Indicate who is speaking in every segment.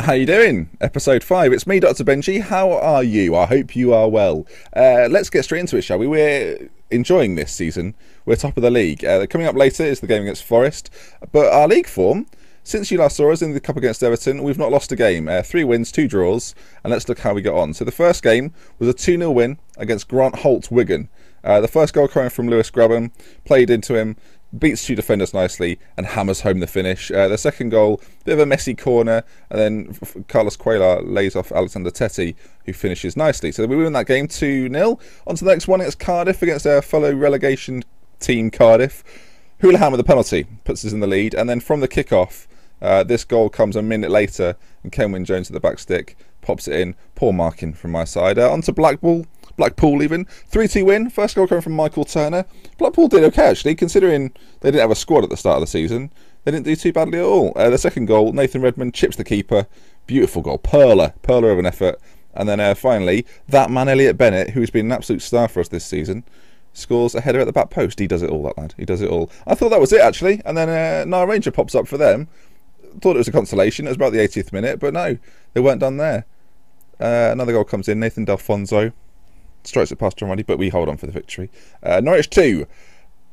Speaker 1: How you doing? Episode 5. It's me, Dr. Benji. How are you? I hope you are well. Let's get straight into it, shall we? We're enjoying this season. We're top of the league. Coming up later is the game against Forest. But our league form, since you last saw us in the Cup against Everton, we've not lost a game. 3 wins, 2 draws. And let's look how we got on. So the first game was a 2-0 win against Grant Holt Wigan. The first goal coming from Lewis Grabban, played into him, beats 2 defenders nicely and hammers home the finish. The second goal, bit of a messy corner, and then Carlos Cuellar lays off Alexander Tettey, who finishes nicely. So we win that game 2-0. On to the next one, it's Cardiff against our fellow relegation team Cardiff. Houlihan with the penalty puts us in the lead, and then from the kickoff, this goal comes a minute later, and Kenwyne Jones at the back stick pops it in. Poor marking from my side. On to Blackpool even. 3-2 win. First goal coming from Michael Turner. Blackpool did okay, actually, considering they didn't have a squad at the start of the season. They didn't do too badly at all. The second goal, Nathan Redmond chips the keeper. Beautiful goal. Perler of an effort. And then finally, that man Elliot Bennett, who's been an absolute star for us this season, scores a header at the back post. He does it all, that lad. He does it all. I thought that was it, actually. And then Nile Ranger pops up for them. Thought it was a consolation. It was about the 80th minute, but no, they weren't done there. Another goal comes in. Nathan Delfonso strikes it past John Ruddy, but we hold on for the victory. Norwich 2,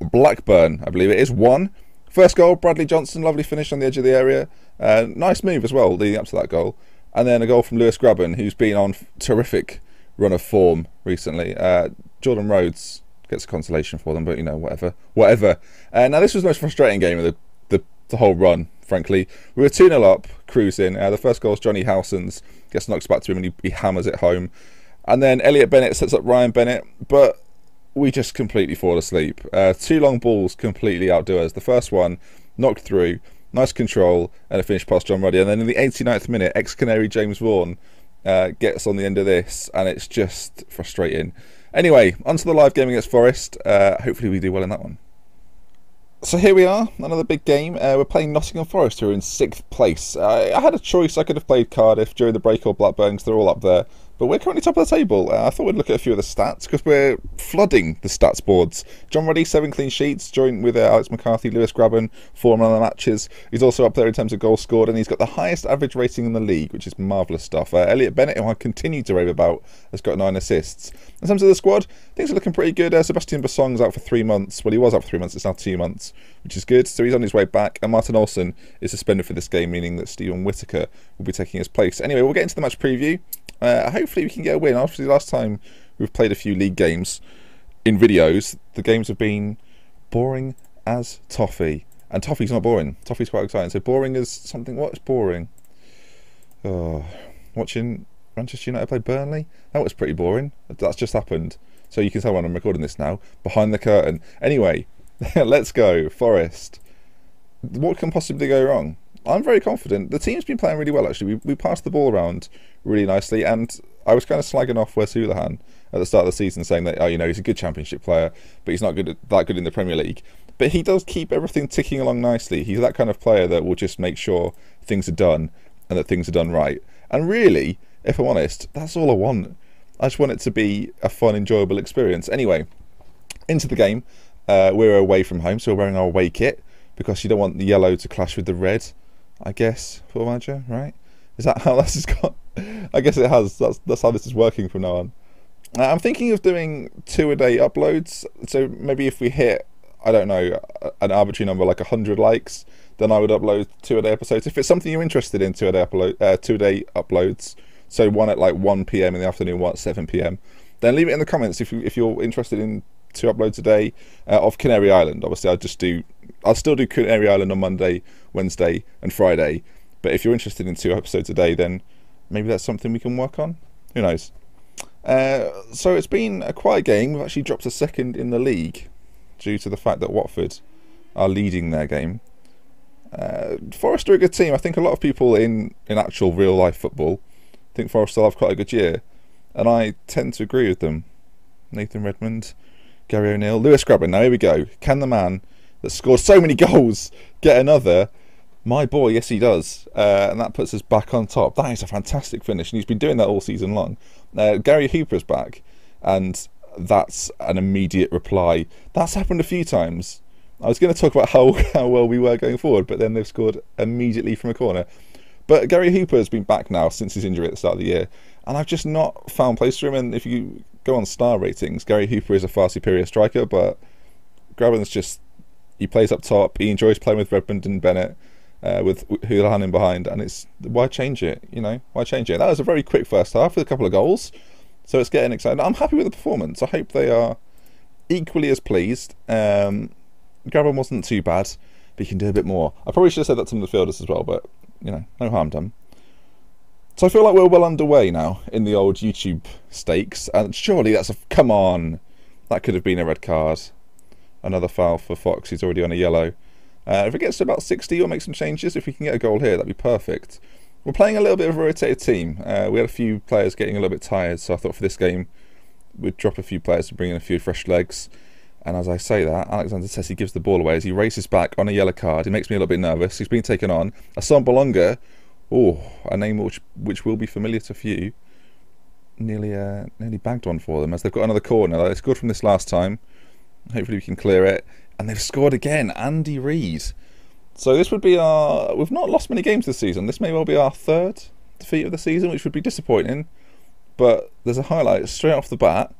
Speaker 1: Blackburn, I believe it is, 1. First goal, Bradley Johnson, lovely finish on the edge of the area. Nice move as well, leading up to that goal. And then a goal from Lewis Grabban, who's been on terrific run of form recently. Jordan Rhodes gets a consolation for them, but you know, whatever. Now this was the most frustrating game of the whole run, frankly. We were 2-0 up, cruising. The first goal is Johnny Howson's, gets knocked back to him and he hammers it home. And then Elliot Bennett sets up Ryan Bennett, but we just completely fall asleep. 2 long balls completely outdo us. The first one knocked through, nice control, and a finish past John Ruddy. And then in the 89th minute, ex-Canary James Vaughan gets on the end of this, and it's just frustrating. Anyway, on to the live game against Forest. Hopefully we do well in that one. So here we are, another big game. We're playing Nottingham Forest, who are in 6th place. I had a choice. I could have played Cardiff during the break or Blackburn, because they're all up there. But we're currently top of the table. I thought we'd look at a few of the stats, because we're flooding the stats boards. John Ruddy, 7 clean sheets, joined with Alex McCarthy, Lewis Grabban, 4 man of the matches. He's also up there in terms of goals scored, and he's got the highest average rating in the league, which is marvellous stuff. Elliot Bennett, who I continue to rave about, has got 9 assists. In terms of the squad, things are looking pretty good. Sebastian Bassong's out for 3 months. Well, he was out for 3 months, it's now 2 months, which is good. So he's on his way back. And Martin Olsen is suspended for this game, meaning that Stephen Whittaker will be taking his place. Anyway, we'll get into the match preview. Hopefully we can get a win. Obviously, last time we've played a few league games in videos, the games have been boring as toffee. And toffee's not boring. Toffee's quite exciting. So boring is something. What's boring? Oh, watching Manchester United play Burnley? That was pretty boring. That's just happened. So you can tell when I'm recording this now. Behind the curtain. Anyway, let's go. Forest. What can possibly go wrong? I'm very confident. The team's been playing really well, actually. We passed the ball around really nicely, and I was kind of slagging off Wes Houlihan at the start of the season, saying that, oh, you know, he's a good Championship player, but he's not that good in the Premier League. But he does keep everything ticking along nicely. He's that kind of player that will just make sure things are done and that things are done right. And really, if I'm honest, that's all I want. I just want it to be a fun, enjoyable experience. Anyway, into the game. We're away from home, so we're wearing our away kit, because you don't want the yellow to clash with the red, I guess, for manager, right? Is that how this has got? I guess it has. That's how this is working from now on. I'm thinking of doing 2-a-day uploads. So maybe if we hit, I don't know, an arbitrary number like 100 likes, then I would upload 2-a-day episodes. If it's something you're interested in, 2-a-day uploads. So one at like 1 PM in the afternoon, one at 7 PM. Then leave it in the comments if you're interested in 2 uploads a day of Canary Island. Obviously, I'll still do Canary Island on Monday, Wednesday, and Friday. But if you're interested in 2 episodes a day, then maybe that's something we can work on. Who knows? So it's been a quiet game. We've actually dropped a 2nd in the league due to the fact that Watford are leading their game. Forest are a good team. I think a lot of people in actual real life football think Forest will have quite a good year, and I tend to agree with them. Nathan Redmond, Gary O'Neill, Lewis Grabban. Now here we go. Can the man that scored so many goals get another? My boy, yes he does. And that puts us back on top. That is a fantastic finish, and he's been doing that all season long. Gary Hooper's back, and that's an immediate reply. That's happened a few times. I was going to talk about how well we were going forward, but then they've scored immediately from a corner. But Gary Hooper has been back now since his injury at the start of the year, and I've just not found place for him. And if you go on star ratings, Gary Hooper is a far superior striker, but Graben's just, he plays up top, he enjoys playing with Redmond and Bennett, with Houlihan in behind, and it's, why change it, you know, why change it? That was a very quick first half with a couple of goals, so it's getting exciting. I'm happy with the performance. I hope they are equally as pleased. Graben wasn't too bad, but he can do a bit more. I probably should have said that to the midfielders as well, but, you know, no harm done. So I feel like we're well underway now in the old YouTube stakes, and surely that's a, come on, that could have been a red card. Another foul for Fox, he's already on a yellow. If it gets to about 60, we'll make some changes. If we can get a goal here, that'd be perfect. We're playing a little bit of a rotated team. We had a few players getting a little bit tired, so I thought for this game we'd drop a few players to bring in a few fresh legs. And as I say that, Alexander Tessie gives the ball away as he races back on a yellow card. He makes me a little bit nervous. He's been taken on. Assam Bolonga, oh, a name which will be familiar to a few. Nearly bagged one for them as they've got another corner. They scored from this last time. Hopefully we can clear it. And they've scored again. Andy Reid. So this would be our... We've not lost many games this season. This may well be our third defeat of the season, which would be disappointing. But there's a highlight straight off the bat.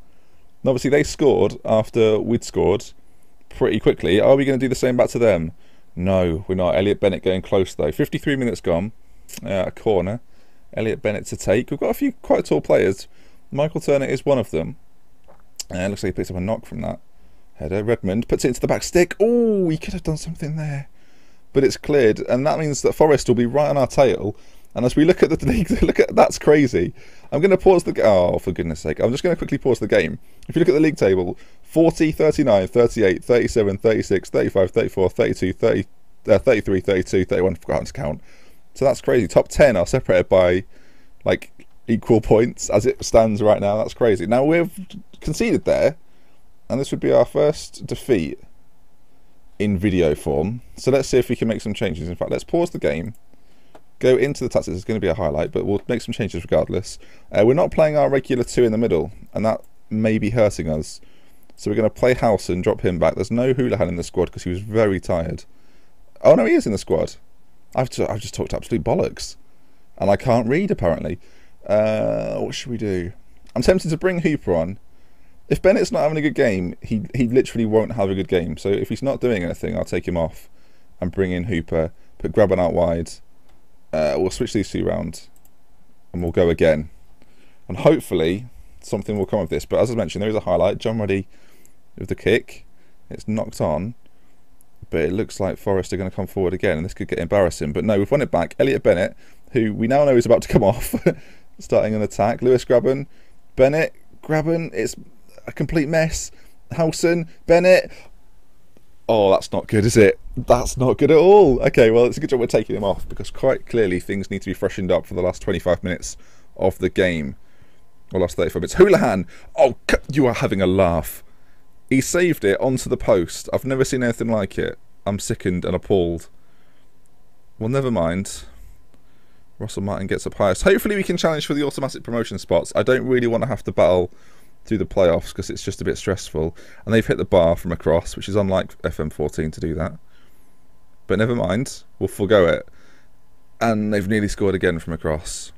Speaker 1: And obviously they scored after we'd scored pretty quickly. Are we going to do the same back to them? No, we're not. Elliot Bennett going close though. 53 minutes gone. A corner. Elliot Bennett to take. We've got a few quite tall players. Michael Turner is one of them. And looks like he picks up a knock from that header. Redmond puts it into the back stick. Oh, he could have done something there. But it's cleared. And that means that Forest will be right on our tail. And as we look at the league, that's crazy. I'm going to pause the... Oh, for goodness sake. I'm just going to quickly pause the game. If you look at the league table, 40, 39, 38, 37, 36, 35, 34, 32, 30, 33, 32, 31, forgotten to count. So that's crazy. Top 10 are separated by, like, equal points as it stands right now. That's crazy. Now, we've conceded there, and this would be our first defeat in video form. So let's see if we can make some changes. In fact, let's pause the game. Go into the tactics. It's going to be a highlight, but we'll make some changes regardless. We're not playing our regular two in the middle, and that may be hurting us. So we're going to play House and drop him back. There's no Houlihan in the squad because he was very tired. Oh no, he is in the squad. I've just talked absolute bollocks, and I can't read apparently. What should we do? I'm tempted to bring Hooper on. If Bennett's not having a good game, he literally won't have a good game. So if he's not doing anything, I'll take him off and bring in Hooper. Put Graben out wide. We'll switch these two round and we'll go again. And hopefully something will come of this. But as I mentioned, there is a highlight. John Ruddy with the kick. It's knocked on. But it looks like Forest are going to come forward again. And this could get embarrassing. But no, we've won it back. Elliot Bennett, who we now know is about to come off. Starting an attack. Lewis Graben. Bennett. Graben. It's a complete mess. Howson. Bennett. Oh, that's not good, is it? That's not good at all. Okay, well, it's a good job we're taking him off because quite clearly things need to be freshened up for the last 25 minutes of the game. Or last 35 minutes. Houlihan! Oh, you are having a laugh. He saved it onto the post. I've never seen anything like it. I'm sickened and appalled. Well, never mind. Russell Martin gets up highest. Hopefully we can challenge for the automatic promotion spots. I don't really want to have to battle through the playoffs because it's just a bit stressful. And they've hit the bar from across, which is unlike FM14 to do that. But never mind, we'll forego it. And they've nearly scored again from across.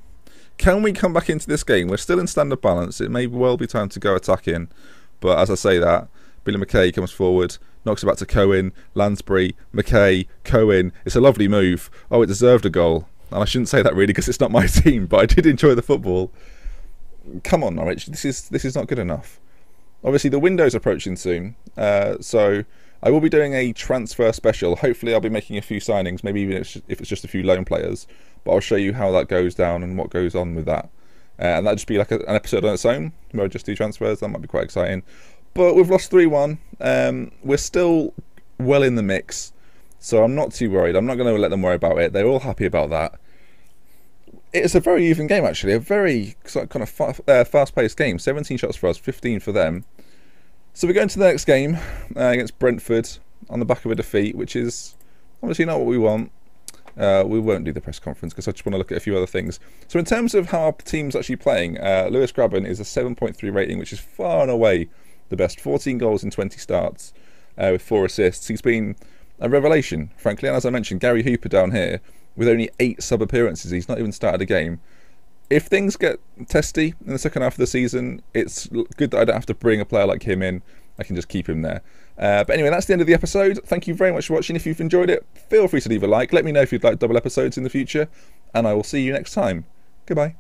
Speaker 1: Can we come back into this game? We're still in standard balance. It may well be time to go attacking. But as I say that, Billy McKay comes forward, knocks it back to Cohen, Lansbury, McKay, Cohen. It's a lovely move. Oh, it deserved a goal. And I shouldn't say that really because it's not my team, but I did enjoy the football. Come on, Norwich. This is not good enough. Obviously, the window's approaching soon, so I will be doing a transfer special. Hopefully, I'll be making a few signings, maybe even if it's just a few loan players. But I'll show you how that goes down and what goes on with that. And that'll just be like an episode on its own, where I just do transfers. That might be quite exciting. But we've lost 3-1. We're still well in the mix, so I'm not too worried. I'm not going to let them worry about it. They're all happy about that. It's a very even game, actually. A very kind of fast-paced game. 17 shots for us, 15 for them. So we're going to the next game against Brentford on the back of a defeat, which is obviously not what we want. We won't do the press conference because I just want to look at a few other things. So in terms of how our team's actually playing, Lewis Graben is a 7.3 rating, which is far and away the best. 14 goals in 20 starts with 4 assists. He's been a revelation, frankly. And as I mentioned, Gary Hooper down here with only 8 sub appearances. He's not even started a game. If things get testy in the second half of the season, it's good that I don't have to bring a player like him in. I can just keep him there. But anyway, that's the end of the episode. Thank you very much for watching. If you've enjoyed it, feel free to leave a like. Let me know if you'd like double episodes in the future, and I will see you next time. Goodbye.